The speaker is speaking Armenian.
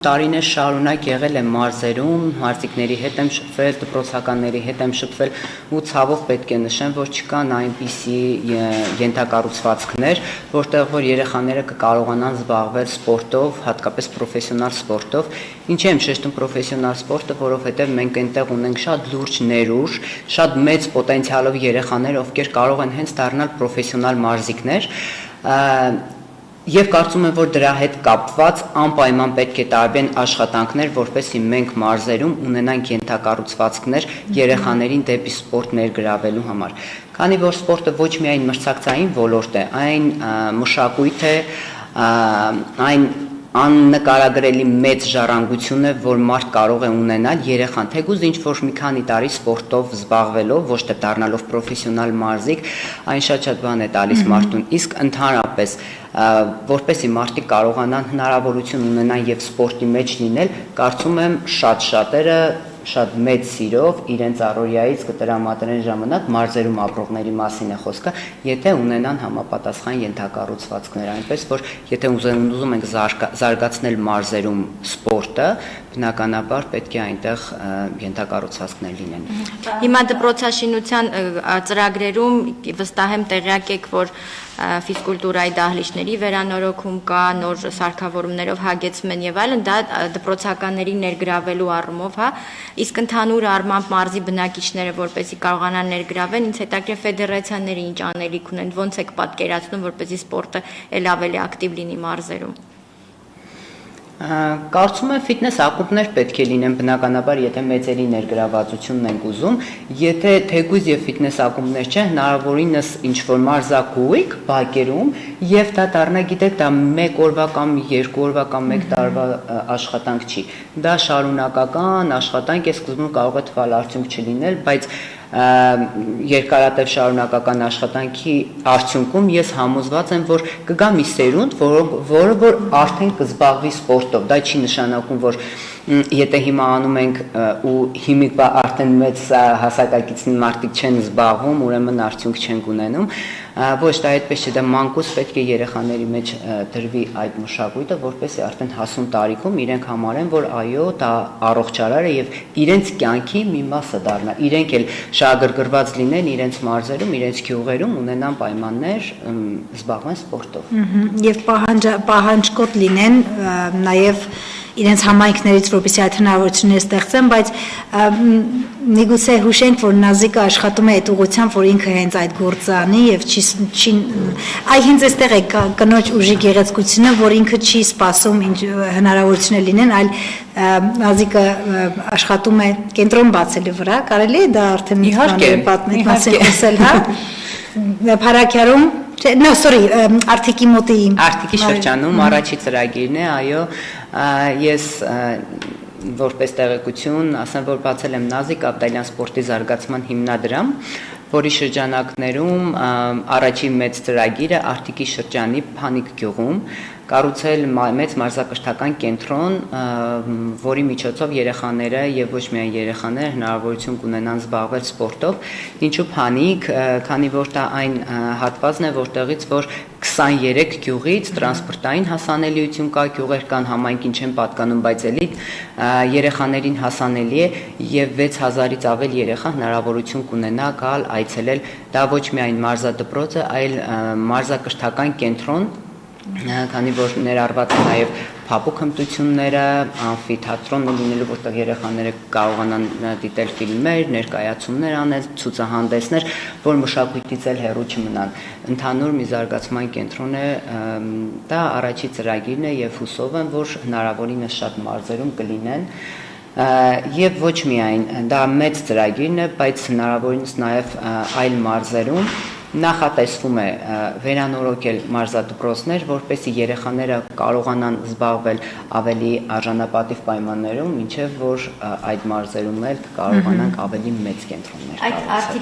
Տարիներ շարունակ եղել եմ մարզերում, մարզիկների հետ եմ շփվել, դպրոցականների հետ եմ շփվել ու ցավով պետք է նշեմ, որ չկան այնպիսի ենթակառուցվածքներ, որտեղ որ երեխաները կկարողանան զբաղվել սպորտով, հատկապես պրոֆեսիոնալ սպորտով։ Ինչի եմ շեշտում պրոֆեսիոնալ սպորտը, որովհետև մենք այնտեղ ունենք շատ լուրջ ներուժ, շատ մեծ պոտենցիալով երեխաներ, ովքեր կարող են հենց դառնալ պրոֆեսիոնալ մարզիկներ։ Եվ կարծում եմ, որ դրա հետ կապված անպայման պետք է տարբերեն աշխատանքներ, որպեսզի մենք մարզերում ունենանք ենթակառուցվածքներ երեխաներին դեպի սպորտ ներգրավելու համար։ Քանի որ սպորտը ոչ միայն մրցակցային ոլորտ է, այն մշակույթ է, այն աննկարագրելի մեծ ժառանգություն է, որ մարդ կարող է ունենալ երեխան, թեկուզ ինչ-որ մի քանի տարի սպորտով զբաղվելով, ոչ թե դառնալով պրոֆեսիոնալ մարզիկ, այն շատ բան է տալիս մարդուն, իսկ ընդհանրապես որպեսզի մարդիկ կարողանան հնարավորություն ունենան եւ սպորտի մեջ լինել, կարծում եմ շատերը շատ մեծ սիրով իրենց առօրյայից կտրամադրեն ժամանակ մարզերում ապրողների մասին է խոսքը, եթե ունենան համապատասխան ենթակառուցվածքներ, այնպես որ եթե ուզում ենք զարգացնել մարզերում սպորտը, բնականաբար պետք է այնտեղ ենթակառուցվածքներ լինեն։ Հիմա դպրոցաշինության ծրագրերում վստահ եմ տեղյակ եք, որ ֆիզկուլտուրայի դահլիճների վերանորոգում կա, նոր սարքավորումներով հագեցում են եւ այլն, դա դպրոցականների ներգրավելու առումով, հա, իսկ ընդհանուր առմամբ մարզի բնակիչները որպեսզի կարողանան ներգրավել, ինձ հետաքրքիր ֆեդերացիաները ինչ անելիք ունեն, ոնց եք պատկերացնում, որպեսզի սպորտը ել ավելի ակտիվ լինի մարզերում։ Կարծում եմ ֆիթնես ակումբներ պետք է լինեն բնականաբար, եթե մեծերի ներգրավվածությունն ենք ուզում, եթե թեկուզ եւ ֆիթնես ակումբներ չեն, հնարավորինս ինչ-որ մարզակույք բակերում եւ դա դառնա, գիտեք, դա 1 օրվա կամ 2 օրվա կամ 1 տարվա աշխատանք չի։ Դա շարունակական աշխատանք է, սկզբում կարող է թվալ արդյունք չլինել, բայց երկարատև շարունակական աշխատանքի արդյունքում ես համոզված եմ, որ կգա մի սերունդ, որը որ արդեն կզբաղվի սպորտով։ Դա չի նշանակում, որ եթե հիմա անում ենք ու հիմիկվա արդեն մեծ հասակակիցն մարդիկ չեն զբաղվում, ուրեմն արդյունք չենք ունենում, ոչ դա այդպես չէ, դա մանկուց պետք է երեխաների մեջ դրվի այդ մշակույթը, որպեսզի արդեն հասուն տարիքում իրենք համարեն, որ այո, դա առողջարար է եւ իրենց կյանքի մի մասը դառնա, իրենք էլ շահագրգռված լինեն իրենց մարզերում, իրենց գյուղերում ունենան պայմաններ զբաղվեն սպորտով։ Եվ պահանջկոտ լինեն նաեւ իրենց համայնքներից, որպեսզի այդ հնարավորությունները ստեղծեն, բայց միգուցե հուշենք, որ Նազիկը աշխատում է այդ ուղղությամբ, որ ինքը հենց այդ գործը անի եւ չի այ հենց այստեղ է կնոջ ուժի գեղեցկությունը, որ ինքը չի սպասում ինչ հնարավորություններ լինեն, այլ Նազիկը աշխատում է կենտրոն բացելու վրա, կարելի է դա արդեն պատմել, ասել, հա, Փարաքյարում Արտիկի մոտի Արտիկի շրջանում առաջի ծրագիրն է, այո, ես որպես տեղեկություն ասեմ, որ բացել եմ Նազիկ Ավդալյան սպորտի զարգացման հիմնադրամ, որի շրջանակներում առաջի մեծ ծրագիրը Արտիկի շրջանի Փանիկ գյուղում կառուցել մեծ մարզակրթական կենտրոն, որի միջոցով երեխաները եւ ոչ միայն երեխաները հնարավորություն կունենան զբաղվել սպորտով, ինչու Փանիկ, քանի որ դա այն հատվածն է, որտեղից որ 23 գյուղից տրանսպորտային հասանելիություն կա, գյուղեր կան համայնքին չեն պատկանում, բայց էլի երեխաներին հասանելի է եւ 6000-ից ավել երեխա հնարավորություն կունենա գալ այցելել, դա ոչ միայն մարզադպրոց է, այլ մարզակրթական կենտրոն, քանի որ ներառված են նաև փափուկ հմտությունները, ամֆիթատրոնը լինելու, որտեղ երեխաները կարողանան դիտել ֆիլմեր, ներկայացումներ անել, ցուցահանդեսներ, որ մշակույթից էլ հեռու չմնան։ Ընդհանուր մի զարգացման կենտրոն է, դա առաջի ծրագիրն է եւ հուսով եմ, որ հնարավորինս շատ մարզերում կլինեն։ Եվ ոչ միայն դա մեծ ծրագիրն է, բայց հնարավորինս նաև այլ մարզերում նախատեսվում է վերանորոգել մարզադպրոցներ, որպեսզի երեխաները կարողանան զբաղվել ավելի արժանապատիվ պայմաններում, մինչև որ այդ մարզերում էլ կարողանանք ավելի մեծ կենտրոններ կառուցել։